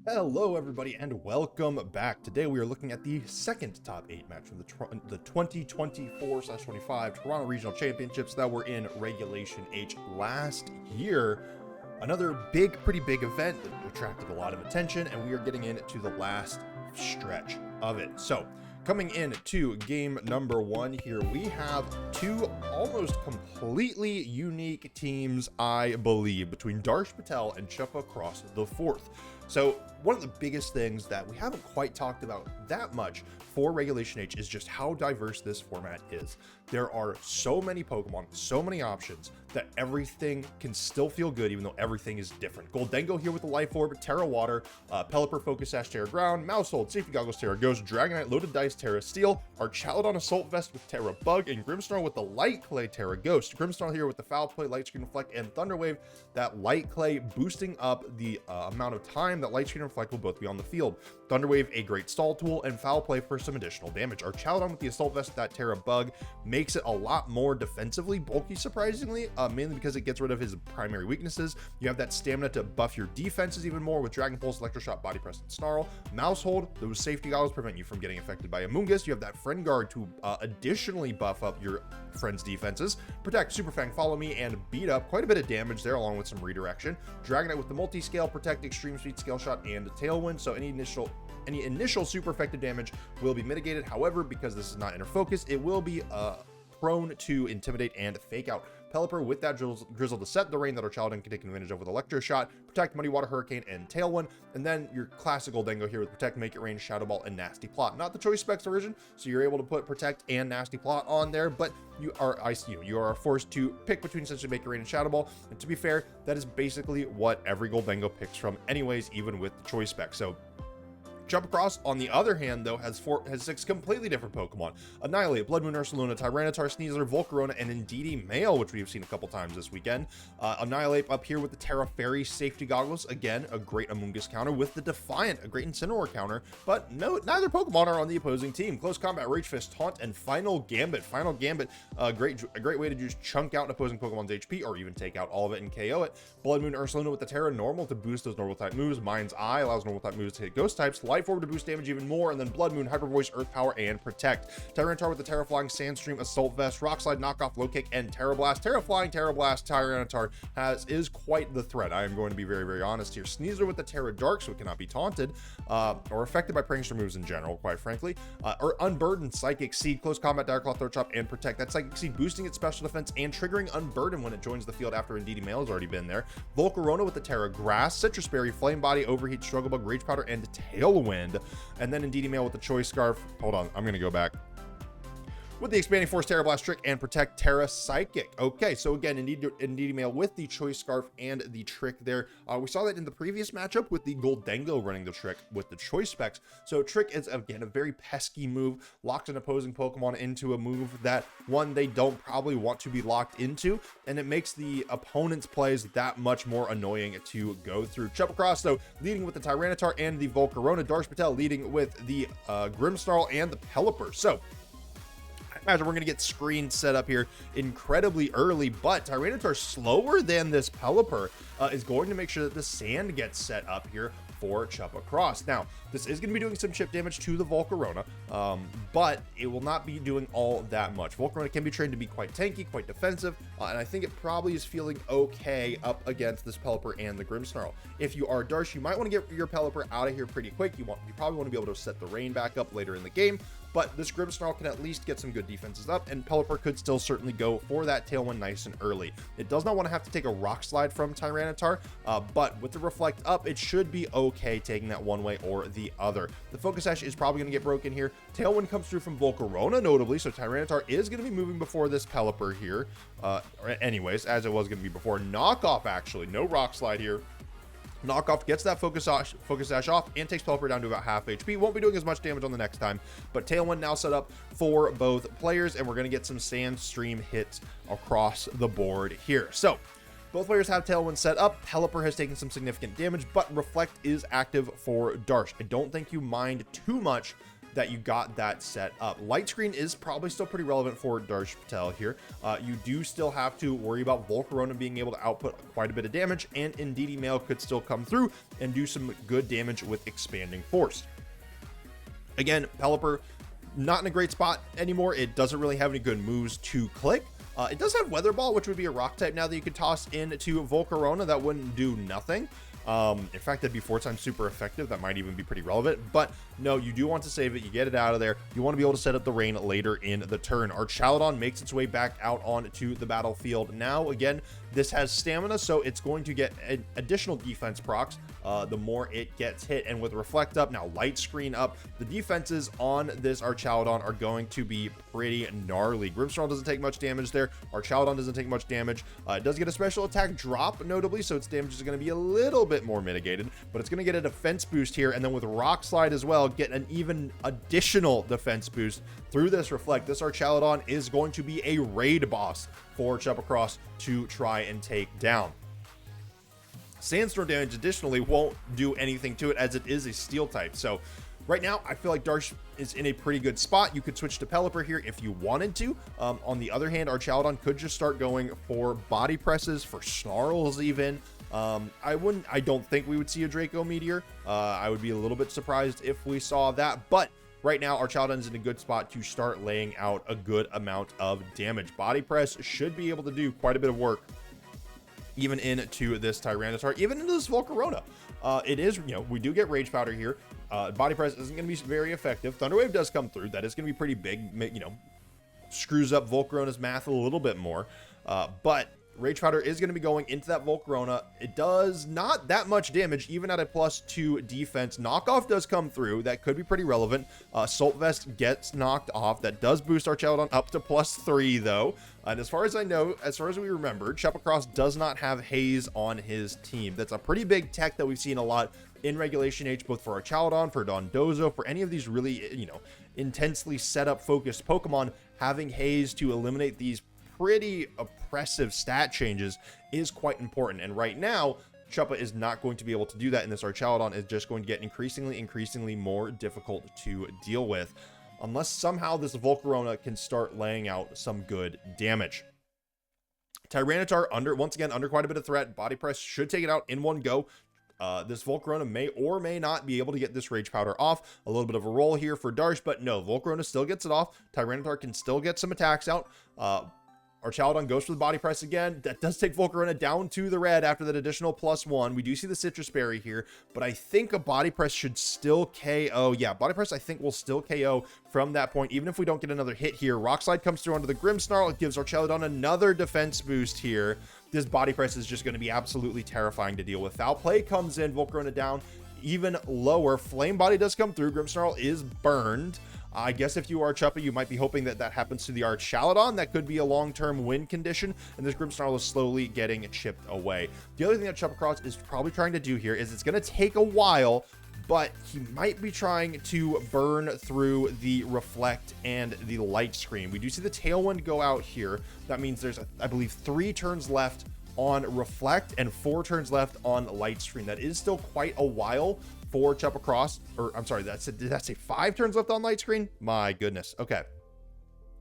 Hello everybody and welcome back. Today we are looking at the second top 8 match from the 2024/25 Toronto Regional Championships that were in Regulation H last year. Another pretty big event that attracted a lot of attention, and we are getting into the last stretch of it. So coming into game number 1 here, we have two almost completely unique teams, I believe, between Darsh Patel and Chuppa across the fourth. So one of the biggest things that we haven't quite talked about that much for Regulation H is just how diverse this format is. There are so many Pokemon, so many options, that everything can still feel good even though everything is different. Goldengo here with the Life Orb, Terra Water, Pelipper, Focus Sash, Terra Ground, Mousehold, Safety Goggles, Terra Ghost, Dragonite, Loaded Dice, Terra Steel, Archaludon Assault Vest with Terra Bug, and Grimmsnarl with the Light Clay, Terra Ghost. Grimmsnarl here with the Foul Play, Light Screen Reflect, and Thunder Wave. That Light Clay boosting up the amount of time that Light Screen and Reflect will both be on the field. Thunder Wave, a great stall tool, and Foul Play for some additional damage. Archaludon with the Assault Vest, that Terra Bug, makes it a lot more defensively bulky, surprisingly, mainly because it gets rid of his primary weaknesses. You have that stamina to buff your defenses even more with Dragon Pulse, Electroshock, Body Press, and Snarl. Mousehold, those safety goggles prevent you from getting affected by Amoonguss. You have that Friend Guard to additionally buff up your friend's defenses. Protect, Super Fang, Follow Me, and Beat Up. Quite a bit of damage there along with some redirection. Dragonite with the Multi-Scale, Protect, Extreme Speed, Scale Shot, and Tailwind. So any initial super effective damage will be mitigated. However, because this is not inner focus, it will be prone to Intimidate and Fake Out. Pelipper with that Drizzle to set the rain that Archaludon can take advantage of with Electro Shot, Protect, Muddy Water, Hurricane, and Tailwind. And then your classical Dango here with Protect, Make It Rain, Shadow Ball, and Nasty Plot. Not the choice specs version, so you're able to put Protect and Nasty Plot on there, but you are forced to pick between essentially Make It Rain and Shadow Ball. And to be fair, that is basically what every Goldengo picks from anyways, even with the choice specs. So Jump Across, on the other hand, though, has 6 completely different Pokemon. Annihilate, Blood Moon, Ursaluna, Tyranitar, Sneasler, Volcarona, and Indeedee Male, which we've seen a couple times this weekend. Annihilate up here with the Terra Fairy Safety Goggles, again, a great Amoonguss counter, with the Defiant, a great Incineroar counter, but no, neither Pokemon are on the opposing team. Close Combat, Rage Fist, Taunt, and Final Gambit. Final Gambit, a great way to just chunk out an opposing Pokemon's HP, or even take out all of it and KO it. Blood Moon, Ursaluna with the Terra Normal to boost those normal type moves. Mind's Eye allows normal type moves to hit ghost types. Life Orb to boost damage even more, and then Blood Moon, Hyper Voice, Earth Power, and Protect. Tyranitar with the Terra Flying, Sandstream, Assault Vest, Rock Slide, Knockoff, Low Kick, and Terra Blast. Terra Flying, Terra Blast, Tyranitar is quite the threat. I am going to be very, very honest here. Sneasler with the Terra Dark, so it cannot be taunted or affected by Prankster moves in general, quite frankly. Or Unburdened, Psychic Seed, Close Combat, Dire Claw, Throat Chop, and Protect. That Psychic Seed boosting its special defense and triggering Unburden when it joins the field after Indeedee Male has already been there. Volcarona with the Terra Grass, Citrus Berry, Flame Body, Overheat, Struggle Bug, Rage Powder, and Tailwind. And then Indeedee Male with the Choice Scarf. Hold on, I'm gonna go back. With the Expanding Force, Terra Blast, Trick, and Protect, Terra Psychic. Okay, so again, Indeedee Male with the Choice Scarf and the Trick there. We saw that in the previous matchup with the Goldengo running the Trick with the Choice specs. So Trick is, again, a very pesky move, locks an opposing Pokemon into a move that, one, they don't probably want to be locked into, and it makes the opponent's plays that much more annoying to go through. Chuppa Across, though, leading with the Tyranitar and the Volcarona. Darsh Patel leading with the Grimmsnarl and the Pelipper. So imagine we're going to get screens set up here incredibly early, but Tyranitar, slower than this Pelipper, is going to make sure that the sand gets set up here for Chuppa Across. Now, this is going to be doing some chip damage to the Volcarona, but it will not be doing all that much. Volcarona can be trained to be quite tanky, quite defensive, and I think it probably is feeling okay up against this Pelipper and the Grimmsnarl. If you are Darsh, you might want to get your Pelipper out of here pretty quick. You probably want to be able to set the rain back up later in the game, but this Grimmsnarl can at least get some good defenses up, and Pelipper could still certainly go for that Tailwind nice and early. It does not want to have to take a Rock Slide from Tyranitar, but with the Reflect up, it should be okay taking that one way or the other. The Focus Sash is probably going to get broken here. Tailwind comes through from Volcarona, notably, so Tyranitar is going to be moving before this Pelipper here. Anyways, as it was going to be before. Knockoff, actually. No Rock Slide here. Knockoff gets that Focus Sash off and takes Pelipper down to about half HP. Won't be doing as much damage on the next time, but Tailwind now set up for both players, and we're going to get some Sandstream hits across the board here. So both players have Tailwind set up. Pelipper has taken some significant damage, but Reflect is active for Darsh. I don't think you mind too much that you got that set up. Light Screen is probably still pretty relevant for Darsh Patel here. You do still have to worry about Volcarona being able to output quite a bit of damage, and Indeedee Mail could still come through and do some good damage with Expanding Force. Again, Pelipper, not in a great spot anymore. It doesn't really have any good moves to click. It does have Weather Ball, which would be a rock type now that you could toss into Volcarona. That wouldn't do nothing. In fact, that'd be 4 times super effective. That might even be pretty relevant, but no, you do want to save it. You get it out of there. You want to be able to set up the rain later in the turn. Our Chaladon makes its way back out onto the battlefield. Now, again, this has stamina, so it's going to get additional defense procs the more it gets hit. And with Reflect up, now Light Screen up, the defenses on this Archaladon are going to be pretty gnarly. Grimmsnarl doesn't take much damage there. Archaladon doesn't take much damage. It does get a special attack drop, notably, so its damage is going to be a little bit more mitigated, but it's going to get a defense boost here, and then with Rock Slide as well, get an even additional defense boost through this Reflect. This Archaladon is going to be a raid boss for Chuppa to try and take down. Sandstorm damage additionally won't do anything to it, as it is a steel type. So right now, I feel like Darsh is in a pretty good spot. You could switch to Pelipper here if you wanted to. On the other hand, Archaladon could just start going for body presses, for snarls even. I don't think we would see a Draco Meteor. I would be a little bit surprised if we saw that, but right now, Archaladon is in a good spot to start laying out a good amount of damage. Body Press should be able to do quite a bit of work, even into this Tyranitar, even into this Volcarona. It is, we do get Rage Powder here. Body Press isn't going to be very effective. Thunder Wave does come through. That is going to be pretty big, screws up Volcarona's math a little bit more. But Rage Powder is going to be going into that Volcarona. It does not that much damage, even at a +2 defense. Knockoff does come through. That could be pretty relevant. Assault Vest gets knocked off. That does boost our Chaladon up to +3, though. And as far as I know, as far as we remember, Chuppa does not have Haze on his team. That's a pretty big tech that we've seen a lot in Regulation H, both for our Chaladon, for Dondozo, for any of these really, intensely set up focused Pokemon. Having Haze to eliminate these pretty oppressive stat changes is quite important. And right now, Chuppa is not going to be able to do that, and this Archaladon is just going to get increasingly more difficult to deal with, unless somehow this Volcarona can start laying out some good damage. Tyranitar, once again, under quite a bit of threat. Body Press should take it out in one go. This Volcarona may or may not be able to get this Rage Powder off. A little bit of a roll here for Darsh, but no, Volcarona still gets it off. Tyranitar can still get some attacks out. Archaladon goes for the Body Press again. That does take Volcarona down to the red after that additional +1. We do see the Citrus Berry here, but I think a Body Press should still KO. Yeah, Body Press I think will still KO from that point, even if we don't get another hit here. Rock Slide comes through onto the Grimmsnarl. It gives Archaladon another defense boost here. This Body Press is just going to be absolutely terrifying to deal with. Foul Play comes in, Volcarona down even lower. Flame Body does come through. Grimmsnarl is burned. I guess if you are Chuppa, you might be hoping that that happens to the Archaladon. That could be a long-term win condition, and this Grimmsnarl is slowly getting chipped away. The other thing that Chuppa is probably trying to do here is it's going to take a while, but he might be trying to burn through the Reflect and the Light Screen. We do see the Tailwind go out here. That means there's, I believe, 3 turns left on Reflect and 4 turns left on Light Screen. That is still quite a while for Chuppa, or I'm sorry, did that say 5 turns left on Light Screen? My goodness. Okay.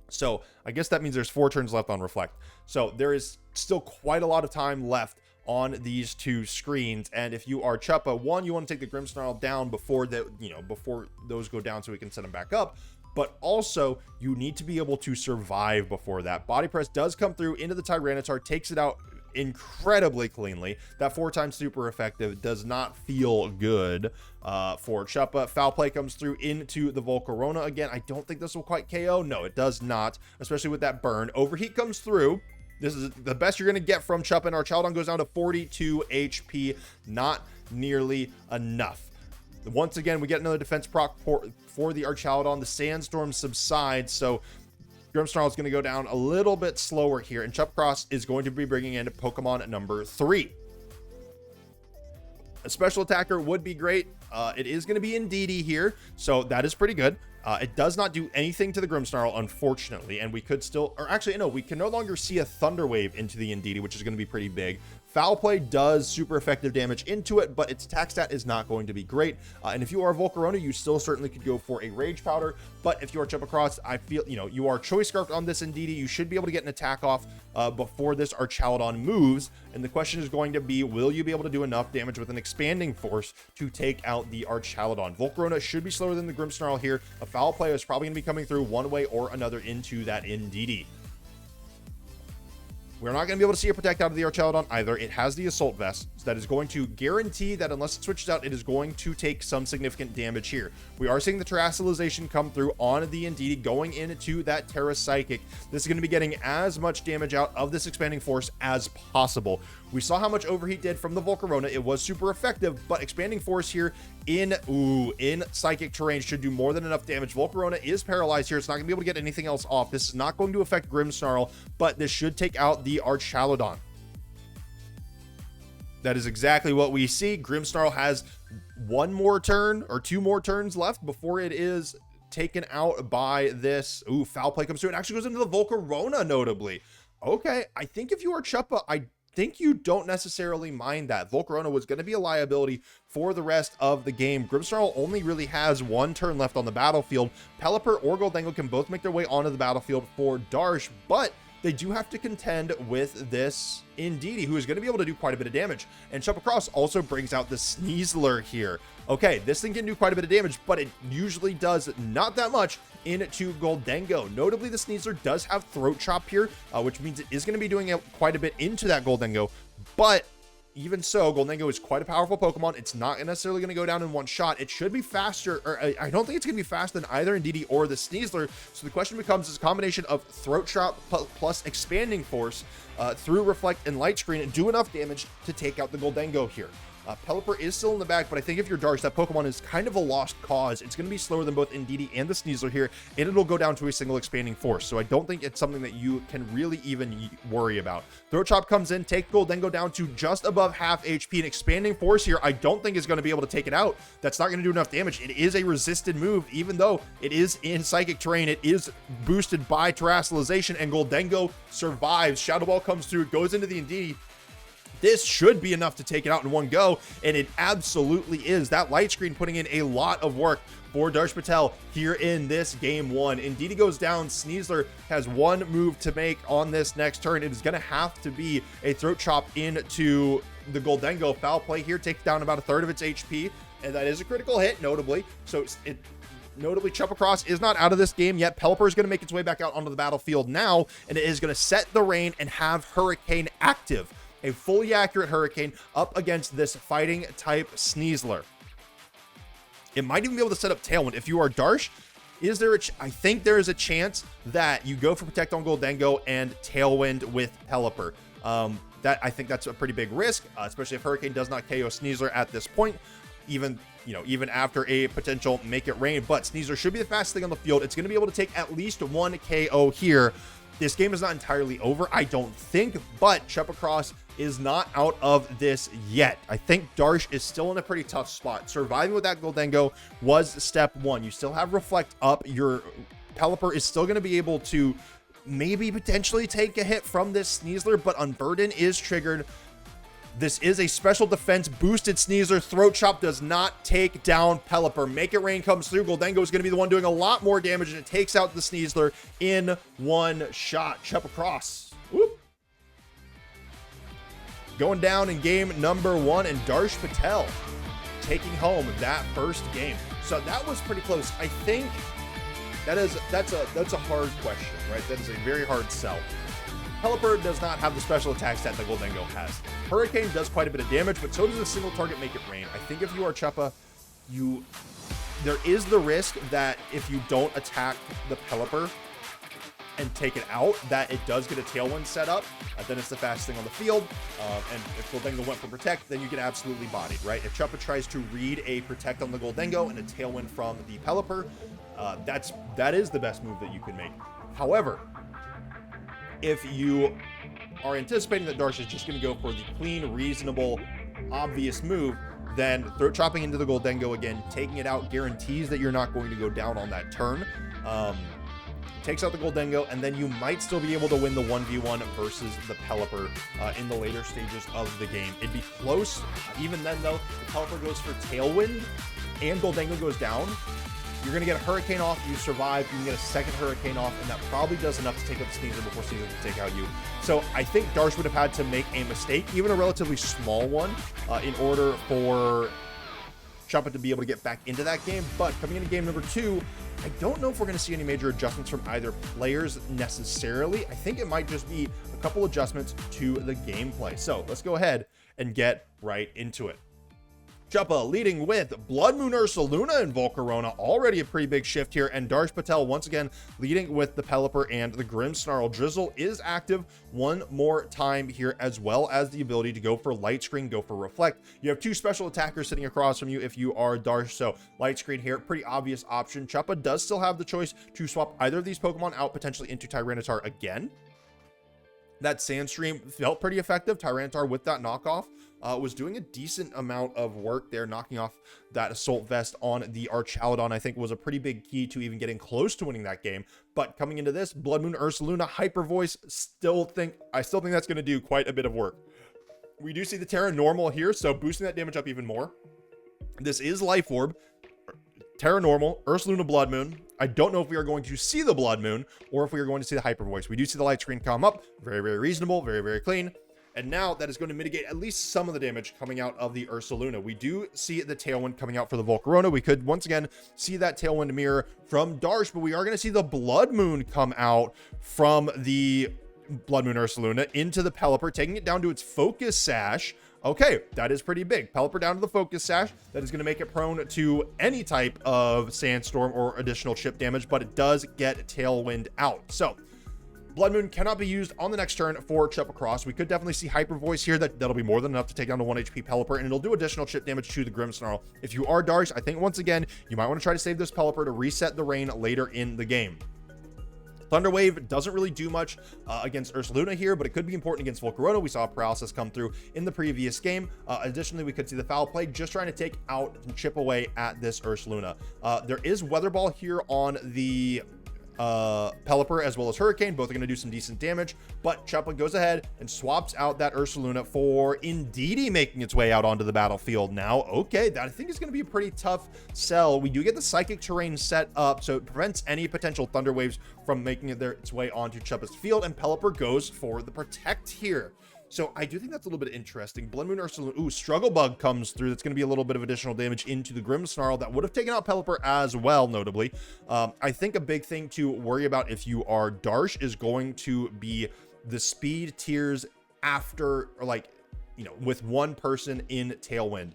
So I guess that means there's 4 turns left on Reflect. So there is still quite a lot of time left on these 2 screens. And if you are Chuppa, one, you want to take the Grimmsnarl down before that, before those go down so we can set them back up. But also, you need to be able to survive before that. Body Press does come through into the Tyranitar, takes it out incredibly cleanly. That 4 times super effective does not feel good for Chuppa. Foul Play comes through into the Volcarona again. I don't think this will quite KO. No, it does not, especially with that burn. Overheat comes through. This is the best you're going to get from Chuppa, and Archaladon goes down to 42 HP. Not nearly enough. Once again, we get another defense proc for the Archaladon. The Sandstorm subsides, so Grimmsnarl is going to go down a little bit slower here, and Chuppa is going to be bringing in Pokemon number 3. A special attacker would be great. It is going to be Indeedee here, so that is pretty good. It does not do anything to the Grimmsnarl, unfortunately, and we could still, or actually, no, we can no longer see a Thunder Wave into the Indeedee, which is going to be pretty big Foul Play does super effective damage into it, but its attack stat is not going to be great. And if you are Volcarona, you still certainly could go for a Rage Powder. But if you are Chuppa Cross, I feel, you are Choice Scarfed on this Indeedee. You should be able to get an attack off before this Archaludon moves. And the question is going to be, will you be able to do enough damage with an Expanding Force to take out the Archaludon? Volcarona should be slower than the Grimmsnarl here. A Foul Play is probably going to be coming through one way or another into that Indeedee. We're not going to be able to see a Protect out of the Archaludon either. It has the Assault Vest, so that is going to guarantee that unless it switches out, it is going to take some significant damage here. We are seeing the Terastallization come through on the Indeedee going into that Terra Psychic. This is going to be getting as much damage out of this Expanding Force as possible. We saw how much Overheat did from the Volcarona. It was super effective, but Expanding Force here in Psychic terrain should do more than enough damage. Volcarona is paralyzed here. It's not going to be able to get anything else off. This is not going to affect Grimmsnarl, but this should take out the Archaludon. That is exactly what we see. Grimmsnarl has one more turn or two more turns left before it is taken out by this. Foul Play comes through. It actually goes into the Volcarona, notably. Okay, I think if you are Chuppa, I think you don't necessarily mind that. Volcarona was going to be a liability for the rest of the game. Grimmsnarl only really has one turn left on the battlefield. Pelipper or Gholdengo can both make their way onto the battlefield for Darsh, but they do have to contend with this Indeedee, who is going to be able to do quite a bit of damage. And Chuppa Cross also brings out the Sneasler here. Okay, this thing can do quite a bit of damage, but it usually does not that much into Gholdengo. Notably, the Sneasler does have Throat Chop here, which means it is going to be doing quite a bit into that Gholdengo. But even so, Gholdengo is quite a powerful Pokemon. It's not necessarily going to go down in one shot. It should be faster, or I don't think it's going to be faster than either Indeedee or the Sneasler. So the question becomes, is a combination of Throat Chop plus Expanding Force through Reflect and Light Screen do enough damage to take out the Gholdengo here? Pelipper is still in the back, but I think if you're Darsh, that Pokemon is kind of a lost cause. It's going to be slower than both Indeedee and the Sneasler here, and it'll go down to a single Expanding Force. So I don't think it's something that you can really even worry about. Throat Chop comes in, take Gholdengo down to just above half HP. An Expanding Force here, I don't think is going to be able to take it out. That's not going to do enough damage. It is a resisted move, even though it is in Psychic terrain. It is boosted by Terastallization, and Gholdengo survives. Shadow Ball comes through, goes into the Indeedee. This should be enough to take it out in one go, and it absolutely is. That Light Screen putting in a lot of work for Darsh Patel here in this game one. Indeedee goes down. Sneasler has one move to make on this next turn. It is going to have to be a Throat Chop into the Gholdengo. Foul Play here takes down about a third of its HP, and that is a critical hit, notably. So notably, Chuppa Cross is not out of this game yet. Pelipper is going to make its way back out onto the battlefield now, and it is going to set the rain and have Hurricane active. A fully accurate Hurricane up against this fighting type Sneasler. It might even be able to set up Tailwind. If you are Darsh, I think there is a chance that you go for Protect on Gholdengo and Tailwind with Pelipper. I think that's a pretty big risk, especially if Hurricane does not KO Sneasler at this point, even after a potential Make It Rain. But Sneasler should be the fastest thing on the field. It's going to be able to take at least one KO here. This game is not entirely over, I don't think, but Chuppa Cross is not out of this yet. I think Darsh is still in a pretty tough spot. Surviving with that Gholdengo was step one. You still have Reflect up. Your Pelipper is still going to be able to maybe potentially take a hit from this Sneasler, but Unburden is triggered. This is a special defense boosted Sneasler. Throat Chop does not take down Pelipper. Make It Rain comes through. Gholdengo is going to be the one doing a lot more damage, and it takes out the Sneasler in one shot. Chuppa Cross. Whoop. Going down in game number one, and Darsh Patel taking home that first game. So that was pretty close. I think that's a hard question, right? That is a very hard sell. Pelipper does not have the special attack stat that Gholdengo has. Hurricane does quite a bit of damage, but so does a single target Make It Rain. I think if you are Chuppa, there is the risk that if you don't attack the Pelipper and take it out, that it does get a Tailwind set up. Then it's the fastest thing on the field. And if Gholdengo went for Protect, then you get absolutely bodied, right? If Chuppa tries to read a Protect on the Gholdengo and a Tailwind from the Pelipper, that is the best move that you can make. However, if you are anticipating that Darsh is just going to go for the clean, reasonable, obvious move, then Throat Chopping into the Gholdengo again, taking it out, guarantees that you're not going to go down on that turn. takes out the Goldengo, and then you might still be able to win the 1v1 versus the Pelipper in the later stages of the game. It'd be close. Even then, though, the Pelipper goes for Tailwind and Goldengo goes down. You're going to get a Hurricane off, you survive, you can get a second Hurricane off, and that probably does enough to take up Sneasel before Sneasel can take out you. So I think Darsh would have had to make a mistake, even a relatively small one, in order for Chuppa to be able to get back into that game. But coming into game number 2, I don't know if we're going to see any major adjustments from either players necessarily. I think it might just be a couple adjustments to the gameplay. So let's go ahead and get right into it. Chuppa leading with Blood Moon Ursaluna and Volcarona, already a pretty big shift here, and Darsh Patel once again leading with the Pelipper and the Grimmsnarl. Drizzle is active one more time here, as well as the ability to go for Light Screen, go for Reflect. You have 2 special attackers sitting across from you if you are Darsh, so Light Screen here, pretty obvious option. Chuppa does still have the choice to swap either of these Pokemon out potentially into Tyranitar again. That Sandstream felt pretty effective. Tyranitar with that knockoff was doing a decent amount of work there, knocking off that Assault Vest on the Archaludon. I think was a pretty big key to even getting close to winning that game. But coming into this, Blood Moon Ursaluna, Hyper Voice, I still think that's going to do quite a bit of work. We do see the Terra Normal here, so boosting that damage up even more. This is Life Orb. Terra Normal, Ursaluna Blood Moon. I don't know if we are going to see the Blood Moon or if we are going to see the Hyper Voice. We do see the Light Screen come up. Very, very reasonable. Very, very clean. And now that is going to mitigate at least some of the damage coming out of the Ursaluna. We do see the Tailwind coming out for the Volcarona. We could once again see that Tailwind mirror from Darsh, but we are going to see the Blood Moon come out from the Blood Moon Ursaluna into the Pelipper, taking it down to its Focus Sash. Okay, that is pretty big. Pelipper down to the Focus Sash. That is going to make it prone to any type of Sandstorm or additional chip damage, but it does get Tailwind out. So Blood Moon cannot be used on the next turn for Chuppa Cross. We could definitely see Hyper Voice here. That'll be more than enough to take down the 1 HP Pelipper, and it'll do additional chip damage to the Grimmsnarl. If you are Darsh, I think once again, you might want to try to save this Pelipper to reset the rain later in the game. Thunder Wave doesn't really do much against Ursaluna here, but it could be important against Volcarona. We saw Paralysis come through in the previous game. Additionally, we could see the Foul Play just trying to take out and chip away at this Ursaluna. There is Weather Ball here on the Pelipper as well as Hurricane. Both are going to do some decent damage, but Chuppa goes ahead and swaps out that Ursaluna for Indeedee making its way out onto the battlefield now. Okay, that I think is going to be a pretty tough sell. We do get the Psychic Terrain set up, so it prevents any potential Thunder Waves from making its way onto Chuppa's field, and Pelipper goes for the Protect here. So I do think that's a little bit interesting. Blood Moon Ursaluna, ooh, Struggle Bug comes through. That's going to be a little bit of additional damage into the Grimmsnarl that would have taken out Pelipper as well, notably. I think a big thing to worry about if you are Darsh is going to be the speed tiers after, or like, you know, with one person in Tailwind,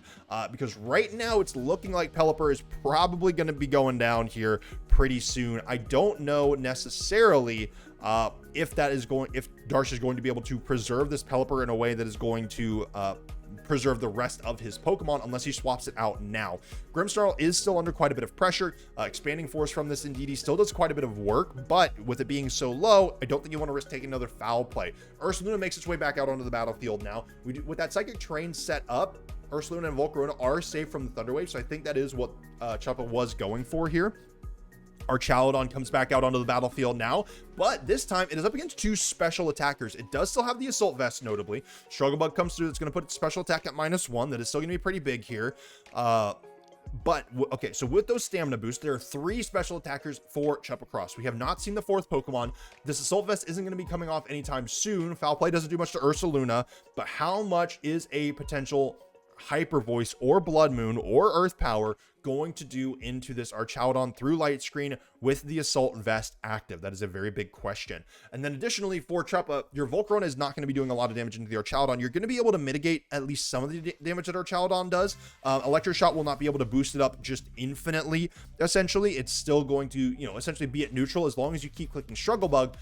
because right now it's looking like Pelipper is probably going to be going down here pretty soon. I don't know necessarily if Darsh is going to be able to preserve this Pelipper in a way that is going to preserve the rest of his Pokemon unless he swaps it out now. Grimmsnarl is still under quite a bit of pressure. Expanding Force from this Indeedee still does quite a bit of work, but with it being so low, I don't think you want to risk taking another Foul Play. Ursaluna makes its way back out onto the battlefield now. With that Psychic Terrain set up, Ursaluna and Volcarona are safe from the Thunder Wave, so I think that is what Chuppa was going for here. Archaludon comes back out onto the battlefield now, but this time it is up against 2 special attackers. It does still have the Assault Vest, notably. Struggle Bug comes through. That's going to put its special attack at -1. That is still going to be pretty big here. Okay, so with those stamina boosts, there are 3 special attackers for Chuppa Cross. We have not seen the 4th Pokemon. This Assault Vest isn't going to be coming off anytime soon. Foul Play doesn't do much to Ursaluna, but how much is a potential Hyper Voice or Blood Moon or Earth Power going to do into this Archaludon through Light Screen with the Assault Vest active? That is a very big question. And then additionally for Chuppa, your Volcarona is not going to be doing a lot of damage into the Archaludon. You're going to be able to mitigate at least some of the damage that Archaludon does. Electroshot will not be able to boost it up just infinitely. Essentially, it's still going to, you know, essentially be at neutral as long as you keep clicking Struggle Bug.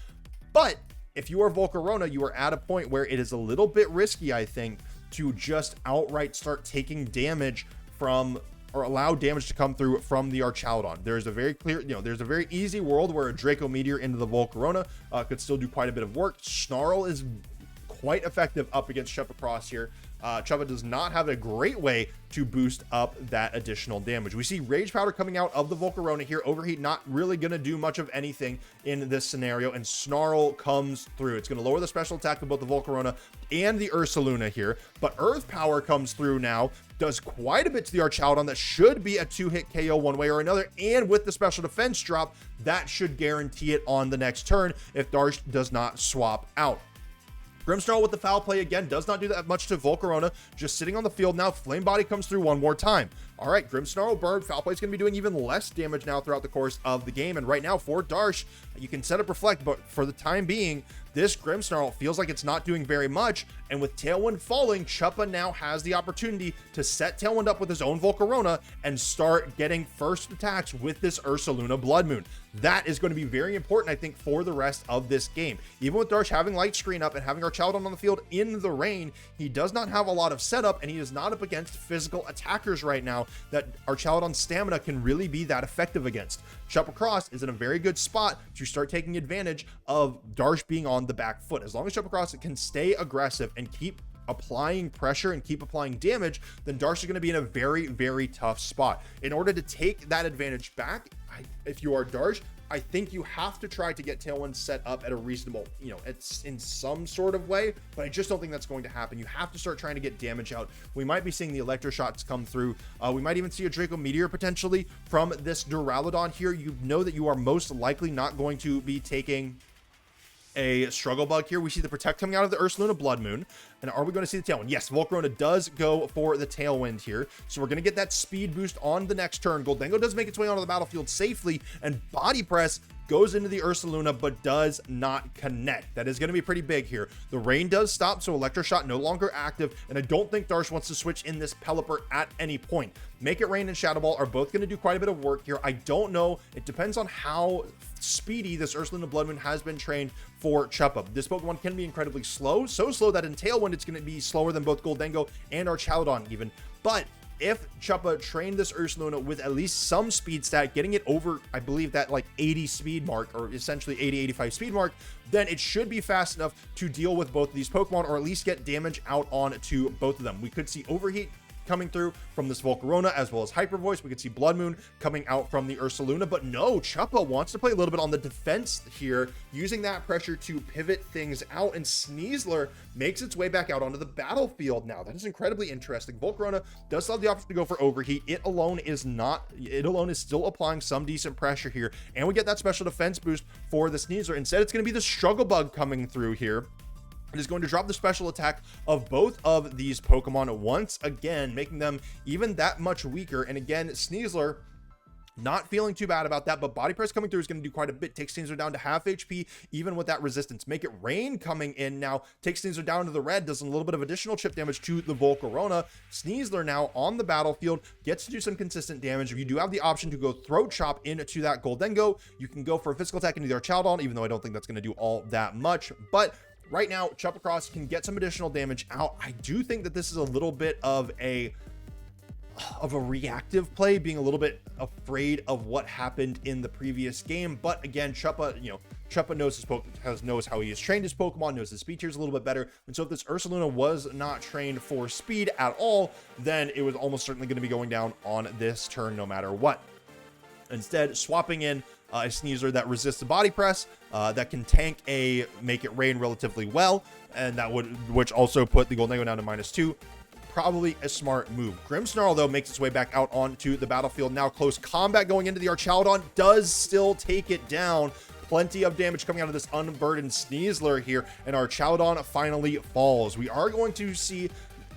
But if you are Volcarona, you are at a point where it is a little bit risky, I think, to just outright start taking damage from, or allow damage to come through from the Archaludon. There's a very clear, you know, there's a very easy world where a Draco Meteor into the Volcarona could still do quite a bit of work. Snarl is quite effective up against Chuppa Cross here. Chuppa does not have a great way to boost up that additional damage. We see Rage Powder coming out of the Volcarona here. Overheat not really going to do much of anything in this scenario, and Snarl comes through. It's going to lower the special attack of both the Volcarona and the Ursaluna here, but Earth Power comes through now, does quite a bit to the Archaladon. That should be a 2-hit KO one way or another, and with the special defense drop, that should guarantee it on the next turn if Darsh does not swap out. Grimmsnarl with the foul play again does not do that much to Volcarona, just sitting on the field now. Flame Body comes through one more time. All right, Grimmsnarl burn. Foul play is going to be doing even less damage now throughout the course of the game. And right now for Darsh, you can set up Reflect, but for the time being, this Grimmsnarl feels like it's not doing very much. And with Tailwind falling, Chuppa now has the opportunity to set Tailwind up with his own Volcarona and start getting first attacks with this Ursaluna Blood Moon. That is going to be very important, I think, for the rest of this game. Even with Darsh having Light Screen up and having Archaladon on the field in the rain, he does not have a lot of setup, and he is not up against physical attackers right now that Archaladon's stamina can really be that effective against. Chuppa Cross is in a very good spot to start taking advantage of Darsh being on the back foot. As long as Chuppa Cross can stay aggressive and keep applying pressure and keep applying damage, then Darsh is going to be in a very, very tough spot. In order to take that advantage back, if you are Darsh, I think you have to try to get Tailwind set up at a reasonable, it's in some sort of way, but I just don't think that's going to happen. You have to start trying to get damage out. We might be seeing the Electro Shots come through. We might even see a Draco Meteor potentially from this Duraludon here. You know that you are most likely not going to be taking a Struggle Bug here. We see the Protect coming out of the Ursaluna Blood Moon. And are we going to see the Tailwind? Yes, Volcarona does go for the Tailwind here. So we're going to get that speed boost on the next turn. Goldengo does make its way onto the battlefield safely, and Body Press goes into the Ursaluna but does not connect. That is going to be pretty big here. The rain does stop, so Electro Shot no longer active, and I don't think Darsh wants to switch in this Pelipper at any point. Make It Rain and Shadow Ball are both going to do quite a bit of work here. I don't know. It depends on how speedy this Ursaluna Blood Moon has been trained for Chuppa. This Pokemon can be incredibly slow, so slow that in Tailwind it's going to be slower than both Goldengo and Archaladon even. But if Chuppa trained this Ursaluna with at least some speed stat, getting it over, I believe, that like 80 speed mark, or essentially 80-85 speed mark, then it should be fast enough to deal with both of these Pokemon, or at least get damage out onto both of them. We could see Overheat coming through from this Volcarona, as well as Hyper Voice. We could see Blood Moon coming out from the Ursaluna, but no, Chuppa wants to play a little bit on the defense here, using that pressure to pivot things out, and Sneasler makes its way back out onto the battlefield now. That is incredibly interesting. Volcarona does still have the option to go for Overheat. It alone is still applying some decent pressure here, and we get that special defense boost for the Sneasler. Instead, it's going to be the Struggle Bug coming through here. It is going to drop the special attack of both of these Pokemon once again, making them even that much weaker. And again, Sneasler not feeling too bad about that, but Body Press coming through is going to do quite a bit. Takes Sneasler down to half HP, even with that resistance. Make It Rain coming in now, takes Sneasler down to the red, does a little bit of additional chip damage to the Volcarona. Sneasler now on the battlefield gets to do some consistent damage. If you do have the option to go Throat Chop into that Goldengo, you can go for a physical attack into the Archaladon, even though I don't think that's going to do all that much. But right now, Chuppa Cross can get some additional damage out. I do think that this is a little bit of a reactive play, being a little bit afraid of what happened in the previous game. But again, Chuppa knows how he has trained his Pokemon, knows his speed tiers a little bit better. And so if this Ursaluna was not trained for speed at all, then it was almost certainly going to be going down on this turn no matter what. Instead, swapping in a Sneasler that resists the Body Press, that can tank a Make It Rain relatively well, and which also put the Goldengo down to -2. Probably a smart move. Grimmsnarl, though, makes its way back out onto the battlefield. Now close combat going into the Archaladon, does still take it down. Plenty of damage coming out of this unburdened Sneasler here, and Archaladon finally falls. We are going to see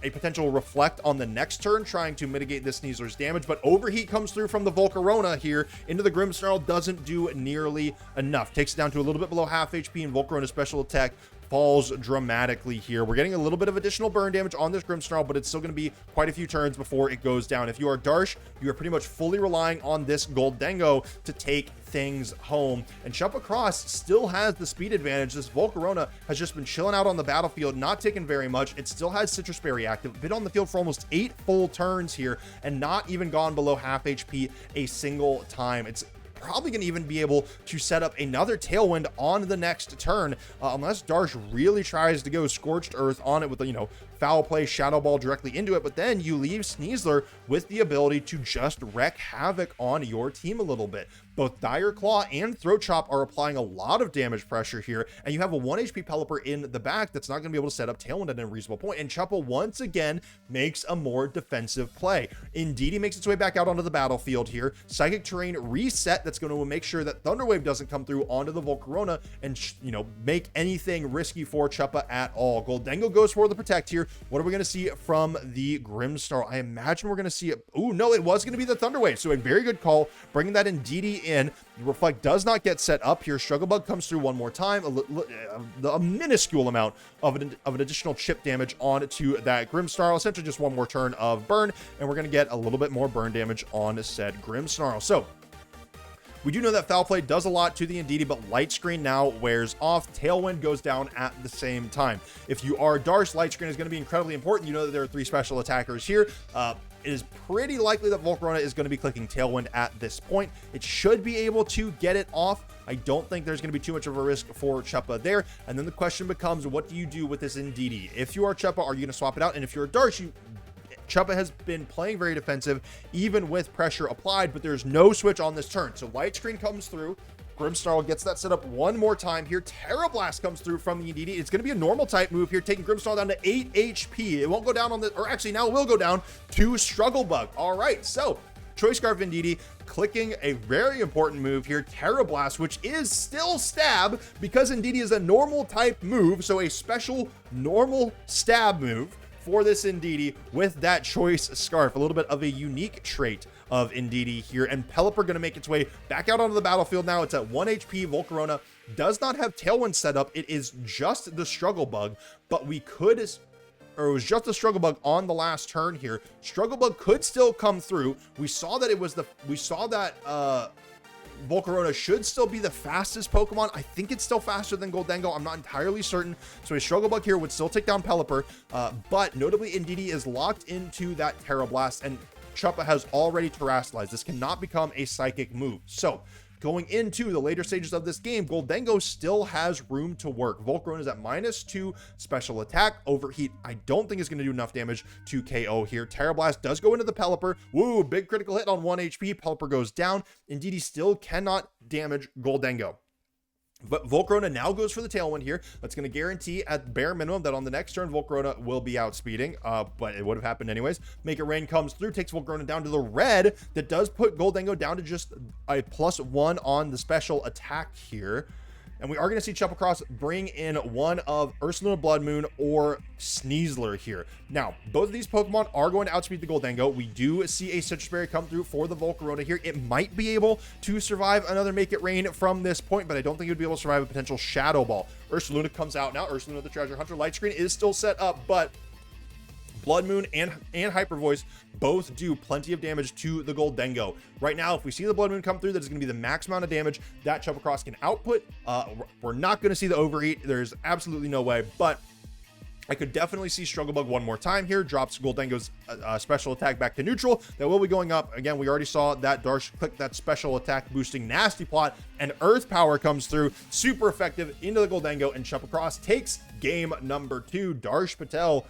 a potential Reflect on the next turn, trying to mitigate this Sneasler's damage, but Overheat comes through from the Volcarona here into the Grimmsnarl, doesn't do nearly enough. Takes it down to a little bit below half HP, and Volcarona's special attack falls dramatically here. We're getting a little bit of additional burn damage on this Grimmsnarl, but it's still going to be quite a few turns before it goes down. If you are Darsh, you are pretty much fully relying on this Goldengo to take things home, and Chuppa Cross still has the speed advantage. This Volcarona has just been chilling out on the battlefield, not taking very much. It still has Citrus Berry active, been on the field for almost 8 full turns here, and not even gone below half HP a single time. It's probably going to even be able to set up another Tailwind on the next turn, unless Darsh really tries to go Scorched Earth on it with, you know, Foul Play, Shadow Ball directly into it, but then you leave Sneasler with the ability to just wreak havoc on your team a little bit. Both Dire Claw and Throat Chop are applying a lot of damage pressure here, and you have a 1 HP Pelipper in the back that's not going to be able to set up Tailwind at a reasonable point, and Chuppa once again makes a more defensive play. Indeedee makes its way back out onto the battlefield here. Psychic Terrain reset that's going to make sure that Thunder Wave doesn't come through onto the Volcarona and, you know, make anything risky for Chuppa at all. Goldengo goes for the Protect here. What are we going to see from the Grimmsnarl? I imagine we're going to see it. Oh, no, it was going to be the Thunder Wave. So a very good call, bringing that Indeedee in. Reflect does not get set up here. Struggle Bug comes through one more time. A minuscule amount of an additional chip damage onto that Grimmsnarl. Essentially just one more turn of burn, and we're going to get a little bit more burn damage on said Grimmsnarl. So we do know that Foul Play does a lot to the Indeedee, but Light Screen now wears off. Tailwind goes down at the same time. If you are Darsh, Light Screen is going to be incredibly important. You know that there are 3 special attackers here. It is pretty likely that Volcarona is going to be clicking Tailwind at this point. It should be able to get it off. I don't think there's going to be too much of a risk for Chuppa there. And then the question becomes, what do you do with this Indeedee? If you are Chuppa, are you going to swap it out? And if you're Darsh, Chuppa has been playing very defensive, even with pressure applied, but there's no switch on this turn. So Light Screen comes through. Grimmsnarl gets that set up one more time here. Terra Blast comes through from the Indeedee. It's going to be a normal type move here, taking Grimmsnarl down to 8 HP. It won't go down on the, or actually now it will go down to Struggle Bug. All right, so Choice Scarf Indeedee clicking a very important move here, Terra Blast, which is still stab because Indeedee is a normal type move, so a special normal stab move for this Indeedee with that Choice Scarf, a little bit of a unique trait of Indeedee here. And Pelipper going to make its way back out onto the battlefield now. It's at 1 HP. Volcarona does not have Tailwind set up. It is just the Struggle Bug, but we could, or it was just the Struggle Bug on the last turn here. Struggle Bug could still come through. We saw that Volcarona should still be the fastest Pokemon. I think it's still faster than Goldengo. I'm not entirely certain. So a Struggle Bug here would still take down Pelipper, but notably Indeedee is locked into that Terra Blast, and Chuppa has already Terastallized. This cannot become a Psychic move. So going into the later stages of this game, Goldengo still has room to work. Volcarona is at -2 special attack. Overheat, I don't think is going to do enough damage to KO here. Terra Blast does go into the Pelipper. Woo, big critical hit on 1 HP. Pelipper goes down. Indeedee still cannot damage Goldengo. But Volcarona now goes for the Tailwind here. That's going to guarantee at bare minimum that on the next turn, Volcarona will be outspeeding, but it would have happened anyways. Make It Rain comes through, takes Volcarona down to the red. That does put Goldengo down to just a +1 on the special attack here. And we are going to see Chuppa Cross bring in one of Ursaluna Blood Moon or Sneasler here. Now, both of these Pokemon are going to outspeed the Goldengo. We do see a Citrus Berry come through for the Volcarona here. It might be able to survive another Make It Rain from this point, but I don't think it would be able to survive a potential Shadow Ball. Ursaluna comes out now. Ursaluna the Treasure Hunter. Light Screen is still set up, but Blood Moon and Hyper Voice both do plenty of damage to the Goldengo. Right now, if we see the Blood Moon come through, that is going to be the max amount of damage that Chuppa Cross can output. We're not going to see the Overeat. There's absolutely no way, but I could definitely see Struggle Bug one more time here. Drops Goldengo's special attack back to neutral. That will be going up. Again, we already saw that Darsh click that special attack boosting Nasty Plot, and Earth Power comes through. Super effective into the Goldengo, and Chuppa Cross takes game number 2. Darsh Patel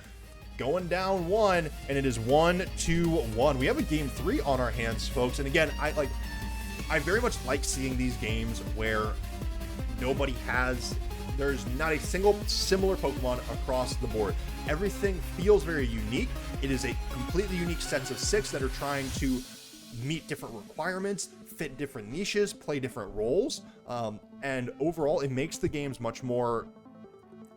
going down 1, and it is 1-2-1. We have a game 3 on our hands, folks. And again, I very much like seeing these games where there's not a single similar Pokemon across the board. Everything feels very unique. It is a completely unique sets of 6 that are trying to meet different requirements, fit different niches, play different roles, and overall it makes the games much more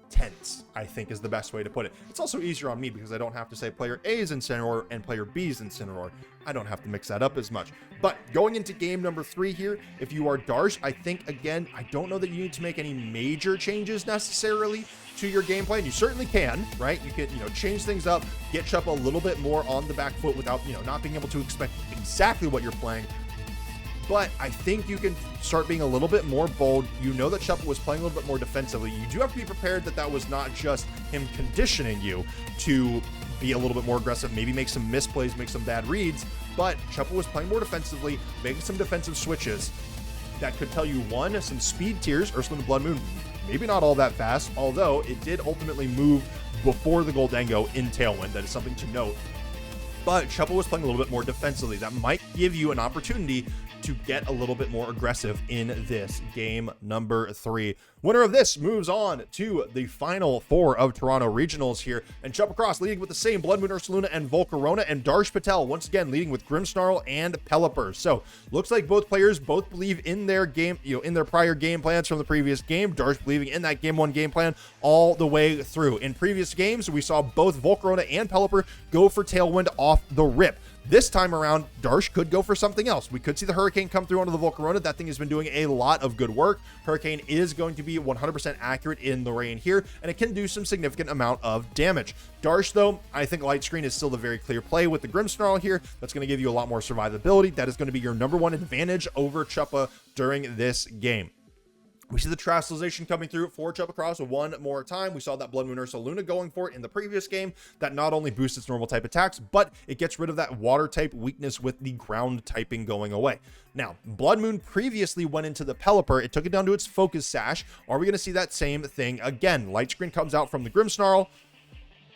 tense, I think is the best way to put it. It's also easier on me because I don't have to say player A is Incineroar and player B is Incineroar. I don't have to mix that up as much. But going into game number 3 here, if you are Darsh, I think, again, I don't know that you need to make any major changes necessarily to your gameplay, and you certainly can, right? You can, change things up, get Chuppa a little bit more on the back foot without, not being able to expect exactly what you're playing. But I think you can start being a little bit more bold. You know that Chuppa was playing a little bit more defensively. You do have to be prepared that that was not just him conditioning you to be a little bit more aggressive, maybe make some misplays, make some bad reads, but Chuppa was playing more defensively, making some defensive switches. that could tell you, one, some speed tiers. Ursaluna Blood Moon, maybe not all that fast, although it did ultimately move before the Goldango in Tailwind. That is something to note. But Chuppa was playing a little bit more defensively. That might give you an opportunity to get a little bit more aggressive in this game number 3. Winner of this moves on to the final 4 of Toronto Regionals here, and Chuppa Cross leading with the same Blood Moon Ursaluna and Volcarona, and Darsh Patel once again leading with Grimmsnarl and Pelipper. So looks like both players both believe in their game, in their prior game plans from the previous game. Darsh believing in that game 1 game plan all the way through. In previous games, we saw both Volcarona and Pelipper go for Tailwind off the rip. This time around, Darsh could go for something else. We could see the Hurricane come through onto the Volcarona. That thing has been doing a lot of good work. Hurricane is going to be 100% accurate in the rain here, and it can do some significant amount of damage. Darsh, though, I think Light Screen is still the very clear play with the Grimmsnarl here. That's going to give you a lot more survivability. That is going to be your number 1 advantage over Chuppa during this game. We see the Terastallization coming through for Chuppa Cross one more time. We saw that Blood Moon Ursaluna going for it in the previous game. That not only boosts its normal type attacks, but it gets rid of that water type weakness with the ground typing going away. Now, Blood Moon previously went into the Pelipper. It took it down to its Focus Sash. Are we going to see that same thing again? Light Screen comes out from the Grimmsnarl.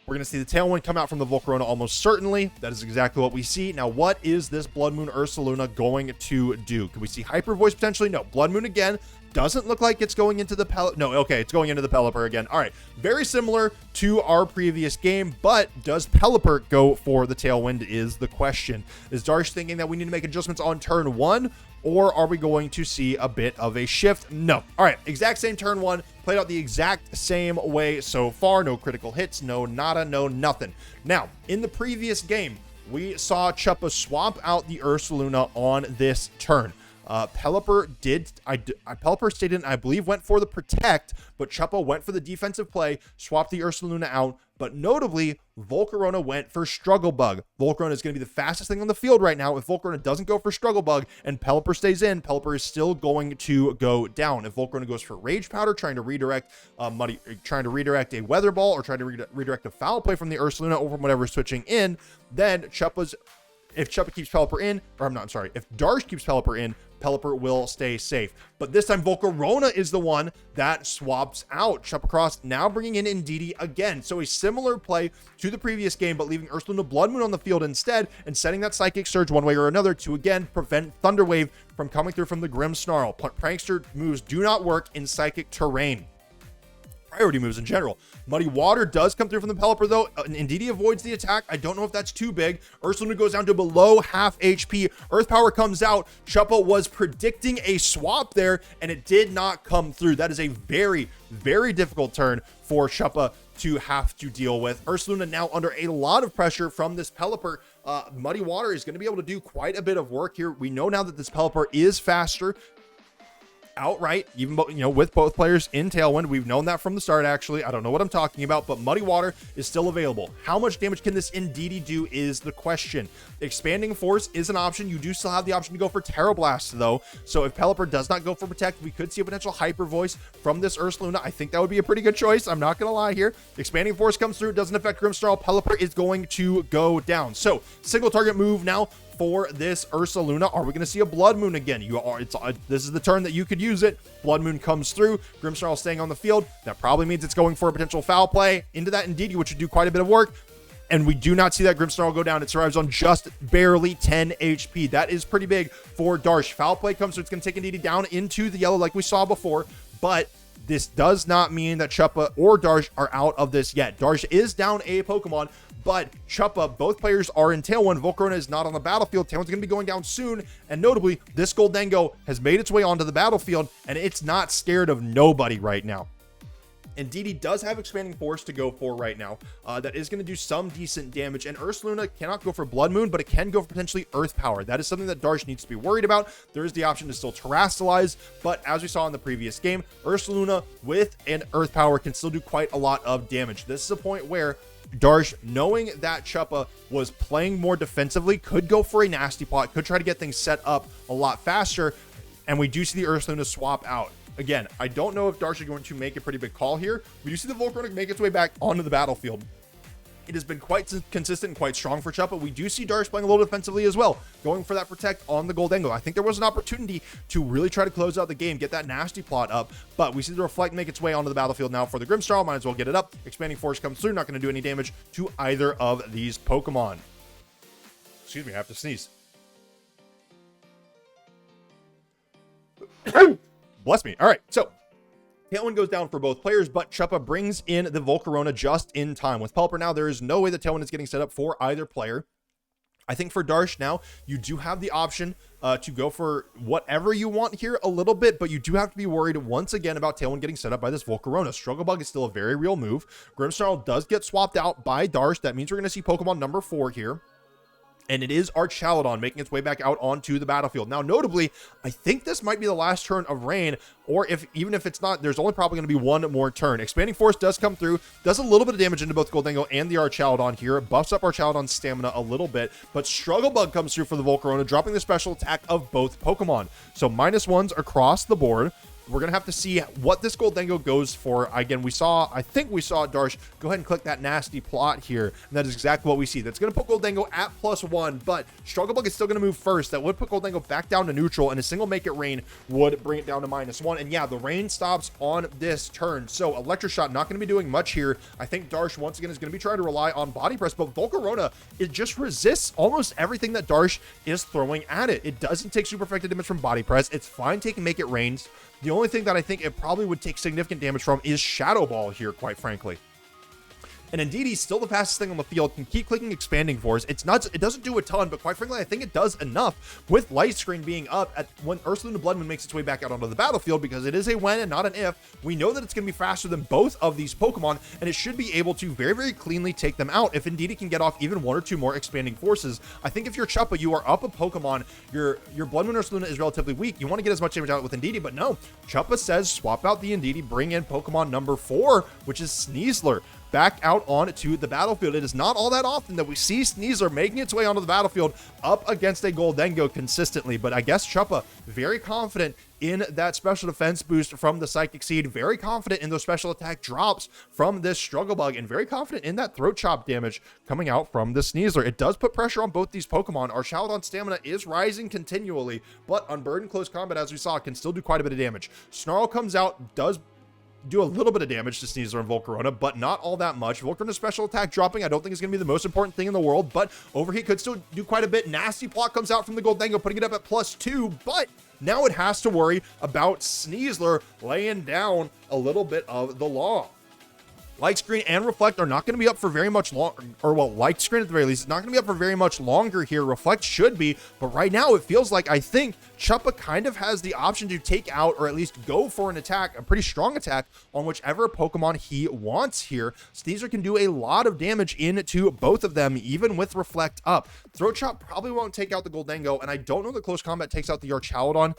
We're going to see the Tailwind come out from the Volcarona almost certainly. That is exactly what we see. Now, what is this Blood Moon Ursaluna going to do? Could we see Hyper Voice potentially? No. Blood Moon again. Doesn't look like it's going into the Pelipper. No, okay, it's going into the Pelipper again. All right, very similar to our previous game, but does Pelipper go for the Tailwind is the question. Is Darsh thinking that we need to make adjustments on turn 1, or are we going to see a bit of a shift? No. All right, exact same turn 1, played out the exact same way so far. No critical hits, no nada, no nothing. Now, in the previous game, we saw Chuppa swap out the Ursaluna on this turn. Pelipper stayed in, I believe, went for the Protect, but Chuppa went for the defensive play, swapped the Ursaluna out, but notably, Volcarona went for Struggle Bug. Volcarona is going to be the fastest thing on the field right now. If Volcarona doesn't go for Struggle Bug and Pelipper stays in, Pelipper is still going to go down. If Volcarona goes for Rage Powder, trying to redirect a Weather Ball, or trying to redirect a foul play from the Ursaluna over whatever's switching in, then if Chuppa keeps Pelipper in, if Darsh keeps Pelipper in, Pelipper will stay safe. But this time, Volcarona is the one that swaps out. Chuppa Cross now bringing in Indeedee again. So a similar play to the previous game, but leaving Ursaluna Blood Moon on the field instead, and setting that Psychic Surge one way or another to, again, prevent Thunder Wave from coming through from the Grimmsnarl. Prankster moves do not work in Psychic terrain. Priority moves in general. Muddy Water does come through from the Pelipper, though. Indeedee avoids the attack. I don't know if that's too big. Ursaluna goes down to below half HP. Earth Power comes out. Chuppa was predicting a swap there, and it did not come through. That is a very, very difficult turn for Chuppa to have to deal with. Ursaluna now under a lot of pressure from this Pelipper. Muddy Water is going to be able to do quite a bit of work here. We know now that this Pelipper is faster outright, even with both players in Tailwind. We've known that from the start. Actually, I don't know what I'm talking about, but Muddy Water is still available. How much damage can this Indeedee do is the question. Expanding Force is an option. You do still have the option to go for Terra Blast, though. So if Pelipper does not go for Protect, we could see a potential Hyper Voice from this Ursaluna. I think that would be a pretty good choice. I'm not gonna lie here. Expanding Force comes through, doesn't affect Grimmsnarl. Pelipper is going to go down. So single target move now for this Ursaluna. Are we going to see a Blood Moon again? This is the turn that you could use it. Blood Moon comes through. Grimmsnarl staying on the field. That probably means it's going for a potential foul play into that Indeedee, which would do quite a bit of work. And we do not see that Grimmsnarl go down. It survives on just barely 10 HP. That is pretty big for Darsh. Foul play comes through. It's going to take Indeedee down into the yellow like we saw before, but this does not mean that Chuppa or Darsh are out of this yet. Darsh is down a Pokemon, but Chuppa, both players are in Tailwind. Volcarona is not on the battlefield. Tailwind's going to be going down soon, and notably, this Goldango has made its way onto the battlefield, and it's not scared of nobody right now. Indeedee does have Expanding Force to go for right now. That is going to do some decent damage, and Ursaluna cannot go for Blood Moon, but it can go for potentially Earth Power. That is something that Darsh needs to be worried about. There is the option to still Terastallize, but as we saw in the previous game, Ursaluna with an Earth Power can still do quite a lot of damage. This is a point where Darsh, knowing that Chuppa was playing more defensively, could go for a Nasty Plot, could try to get things set up a lot faster, and we do see the Ursaluna swap out. Again, I don't know if Darsh is going to make a pretty big call here. We do see the Volcarona make its way back onto the battlefield. it has been quite consistent and quite strong for Chuppa. We do see Darsh playing a little defensively as well, going for that protect on the Goldengo. I think there was an opportunity to really try to close out the game, get that nasty plot up, but we see the Reflect make its way onto the battlefield now for the Grimmsnarl. Might as well get it up. Expanding Force comes through, not going to do any damage to either of these Pokemon. Excuse me, I have to sneeze. Bless me. All right, so Tailwind goes down for both players, but Chuppa brings in the Volcarona just in time. With Pelipper now, there is no way that Tailwind is getting set up for either player. I think for Darsh now, you do have the option to go for whatever you want here a little bit, but you do have to be worried once again about Tailwind getting set up by this Volcarona. Struggle Bug is still a very real move. Grimmsnarl does get swapped out by Darsh. That means we're going to see Pokemon number 4 here. And it is Archaludon making its way back out onto the battlefield. Now, notably, I think this might be the last turn of Rain, or even if it's not, there's only probably going to be one more turn. Expanding Force does come through, does a little bit of damage into both Goldengo and the Archaludon here, buffs up Archaludon's stamina a little bit, but Struggle Bug comes through for the Volcarona, dropping the special attack of both Pokemon. So -1s across the board. We're going to have to see what this Goldengo goes for. Again, I think we saw Darsh go ahead and click that nasty plot here. And that is exactly what we see. That's going to put Goldengo at +1, but Struggle Bug is still going to move first. That would put Goldengo back down to neutral, and a single Make It Rain would bring it down to -1. And yeah, the rain stops on this turn. So Electric Shot not going to be doing much here. I think Darsh, once again, is going to be trying to rely on Body Press, but Volcarona, it just resists almost everything that Darsh is throwing at it. It doesn't take super effective damage from Body Press. It's fine taking Make It Rains. The only thing that I think it probably would take significant damage from is Shadow Ball here, quite frankly. And indeed, he's still the fastest thing on the field, can keep clicking Expanding Force. It doesn't do a ton, but quite frankly, I think it does enough with Light Screen being up when Ursaluna Blood Moon makes its way back out onto the battlefield, because it is a when and not an if. We know that it's going to be faster than both of these Pokemon, and it should be able to very, very cleanly take them out if indeed it can get off even 1 or 2 more Expanding Forces. I think if you're Chuppa, you are up a Pokemon, your Blood Moon Ursaluna is relatively weak. You want to get as much damage out with Indeedee, but no. Chuppa says swap out the Indeedee, bring in Pokemon number 4, which is Sneasler, back out onto the battlefield. It is not all that often that we see Sneasler making its way onto the battlefield up against a Goldengo consistently, but I guess Chuppa very confident in that special defense boost from the Psychic Seed, very confident in those special attack drops from this Struggle Bug, and very confident in that Throat Chop damage coming out from the Sneasler. It does put pressure on both these Pokemon. Archaludon's stamina is rising continually, but Unburdened Close Combat, as we saw, can still do quite a bit of damage. Snarl comes out, does do a little bit of damage to Sneasler and Volcarona, but not all that much. Volcarona's special attack dropping, I don't think is going to be the most important thing in the world, but Overheat could still do quite a bit. Nasty Plot comes out from the Goldengo, putting it up at +2, but now it has to worry about Sneasler laying down a little bit of the law. Light Screen and Reflect are not going to be up for very much longer, or well, Light Screen at the very least is not going to be up for very much longer here. Reflect should be, but right now it feels like, I think Chuppa kind of has the option to take out, or at least go for an attack, a pretty strong attack on whichever Pokemon he wants here. Sneasler can do a lot of damage into both of them, even with Reflect up. Throat Chop probably won't take out the Goldengo, and I don't know that Close Combat takes out the Archaludon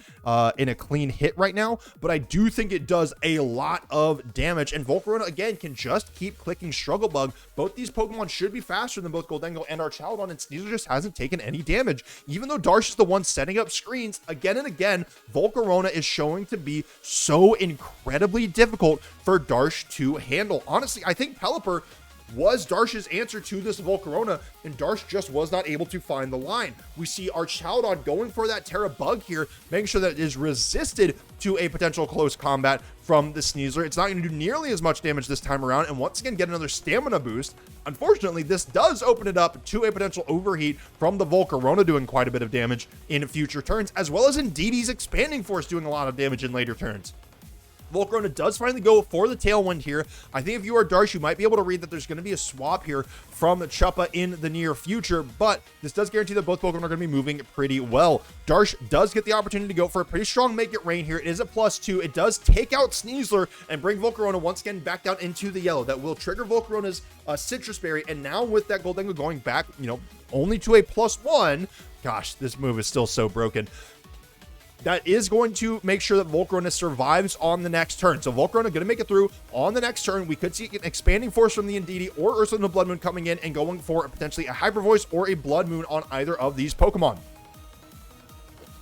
in a clean hit right now, but I do think it does a lot of damage, and Volcarona, again, can just keep clicking Struggle Bug. Both these Pokemon should be faster than both Goldengo and Archaludon, and Sneasler just hasn't taken any damage. Even though Darsh is the one setting up screens, again and again, Volcarona is showing to be so incredibly difficult for Darsh to handle. Honestly, I think Pelipper was Darsh's answer to this Volcarona, and Darsh just was not able to find the line. We see Archaludon going for that Terra Bug here, making sure that it is resisted to a potential close combat from the Sneasler. It's not going to do nearly as much damage this time around, and once again get another stamina boost. Unfortunately, this does open it up to a potential overheat from the Volcarona doing quite a bit of damage in future turns, as well as Indeedee's Expanding Force doing a lot of damage in later turns. Volcarona does finally go for the Tailwind here. I think if you are Darsh, you might be able to read that there's going to be a swap here from Chuppa in the near future, but this does guarantee that both Pokemon are going to be moving pretty well. Darsh does get the opportunity to go for a pretty strong Make It Rain here. It is a +2. It does take out Sneasler and bring Volcarona once again back down into the yellow. That will trigger Volcarona's Citrus Berry, and now with that Goldengo going back, only to a +1, gosh, this move is still so broken. That is going to make sure that Volcarona survives on the next turn. So Volcarona going to make it through on the next turn. We could see an Expanding Force from the Indeedee or Ursaluna Blood Moon coming in and going for potentially a Hyper Voice or a Blood Moon on either of these Pokemon.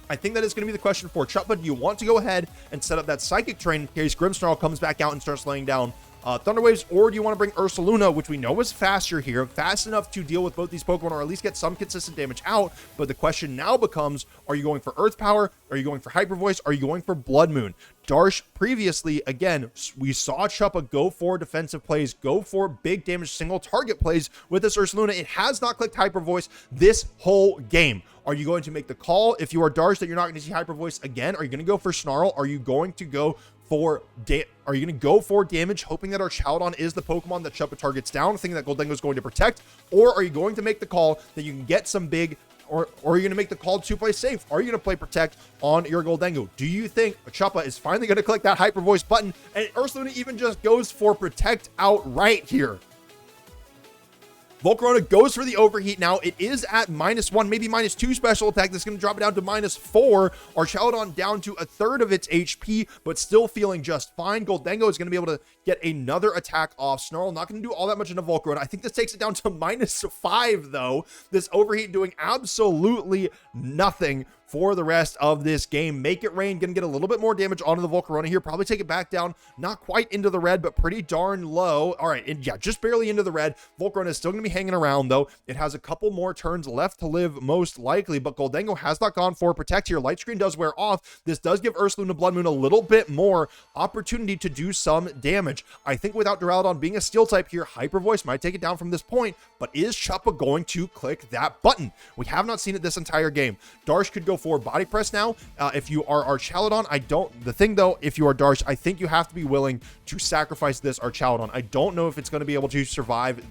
I think that is going to be the question for Chuppa. Do you want to go ahead and set up that Psychic Terrain in case Grimmsnarl comes back out and starts laying down Thunder Waves, or do you want to bring Ursaluna, which we know is faster here, fast enough to deal with both these Pokemon, or at least get some consistent damage out. But the question now becomes, are you going for Earth Power? Are you going for Hyper Voice? Are you going for Blood Moon? Darsh, previously, again, we saw Chuppa go for defensive plays, go for big damage single target plays with this Ursaluna. It has not clicked Hyper Voice this whole game. Are you going to make the call, if you are Darsh, that you're not going to see Hyper Voice again? Are you going to go for Snarl? Are you going to go for damage, hoping that our Chowdon is the Pokemon that Chuppa targets down, thinking that Goldengo is going to protect? Or are you going to make the call that you can get some big, or are you going to make the call to play safe? Are you going to play protect on your Goldengo? Do you think Chuppa is finally going to click that Hyper Voice button, and Ursaluna even just goes for protect outright here? Volcarona goes for the overheat now. It is at -1, maybe -2 special attack. That's going to drop it down to -4. Our Chowdon down to a third of its HP, but still feeling just fine. Goldengo is going to be able to get another attack off. Snarl not going to do all that much into Volcarona. I think this takes it down to -5, though. This overheat doing absolutely nothing for the rest of this game. Make It Rain gonna get a little bit more damage onto the Volcarona here, probably take it back down, not quite into the red, but pretty darn low. All right, and yeah, just barely into the red. Volcarona is still gonna be hanging around, though. It has a couple more turns left to live, most likely, but Goldengo has not gone for protect here. Light Screen does wear off. This does give Ursaluna Blood Moon a little bit more opportunity to do some damage. I think without Duraludon being a steel type here, Hyper Voice might take it down from this point, but is Chuppa going to click that button? We have not seen it this entire game. Darsh could go for Body Press now. If you are Archaludon, the thing though, if you are Darsh, I think you have to be willing to sacrifice this Archaludon. I don't know if it's going to be able to survive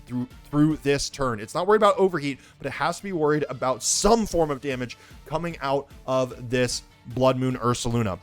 through this turn. It's not worried about overheat, but it has to be worried about some form of damage coming out of this Blood Moon Ursaluna.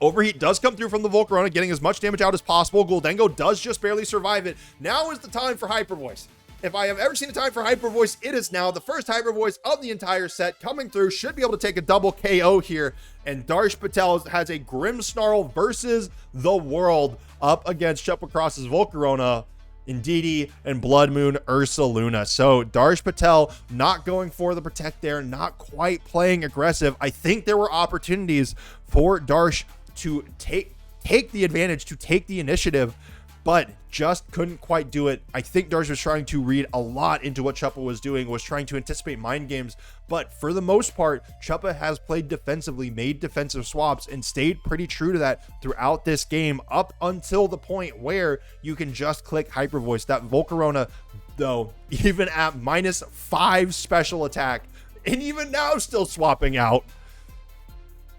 Overheat does come through from the Volcarona, getting as much damage out as possible. Goldengo does just barely survive it. Now is the time for Hyper Voice. If I have ever seen a time for Hyper Voice, it is now. The first Hyper Voice of the entire set coming through, should be able to take a double KO here. And Darsh Patel has a Grimmsnarl versus the world up against Chuppa Cross's Volcarona, Indeedee, and Blood Moon Ursaluna. So Darsh Patel not going for the protect there, not quite playing aggressive. I think there were opportunities for Darsh to take the advantage, to take the initiative, but just couldn't quite do it. I think Darsh was trying to read a lot into what Chuppa was doing, was trying to anticipate mind games, but for the most part, Chuppa has played defensively, made defensive swaps, and stayed pretty true to that throughout this game, up until the point where you can just click Hyper Voice. That Volcarona, though, even at -5 special attack, and even now still swapping out,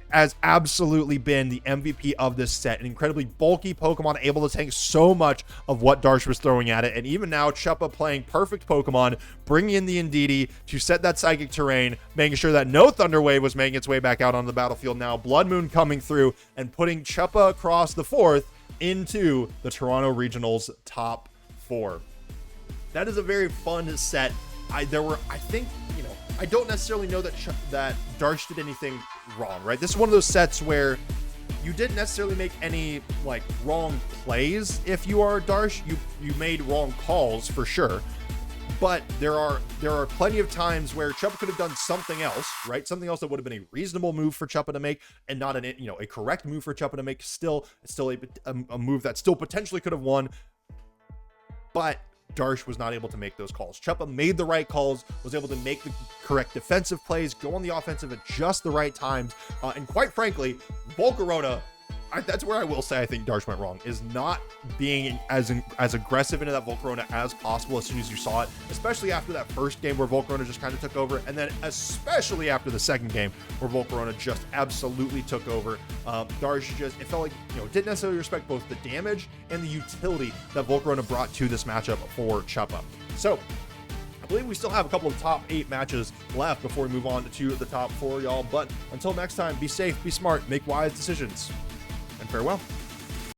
has absolutely been the MVP of this set. An incredibly bulky Pokemon, able to tank so much of what Darsh was throwing at it. And even now, Chuppa playing perfect Pokemon, bringing in the Indeedee to set that Psychic Terrain, making sure that no Thunder Wave was making its way back out on the battlefield. Now, Blood Moon coming through and putting Chuppa across the fourth into the Toronto Regionals top 4. That is a very fun set. I think, I don't necessarily know that Darsh did anything wrong, right? This is one of those sets where you didn't necessarily make any wrong plays. If you are Darsh, you made wrong calls for sure, but there are plenty of times where Chuppa could have done something else, right? Something else that would have been a reasonable move for Chuppa to make, and not a correct move for Chuppa to make. Still a move that still potentially could have won, but Darsh was not able to make those calls. Chuppa made the right calls, was able to make the correct defensive plays, go on the offensive at just the right times, and quite frankly, Volcarona, that's where I will say I think Darsh went wrong, is not being as aggressive into that Volcarona as possible as soon as you saw it, especially after that first game where Volcarona just kind of took over, and then especially after the second game where Volcarona just absolutely took over. Darsh it felt like, didn't necessarily respect both the damage and the utility that Volcarona brought to this matchup for Chuppa. So I believe we still have a couple of top 8 matches left before we move on to the top 4, y'all. But until next time, be safe, be smart, make wise decisions, and farewell.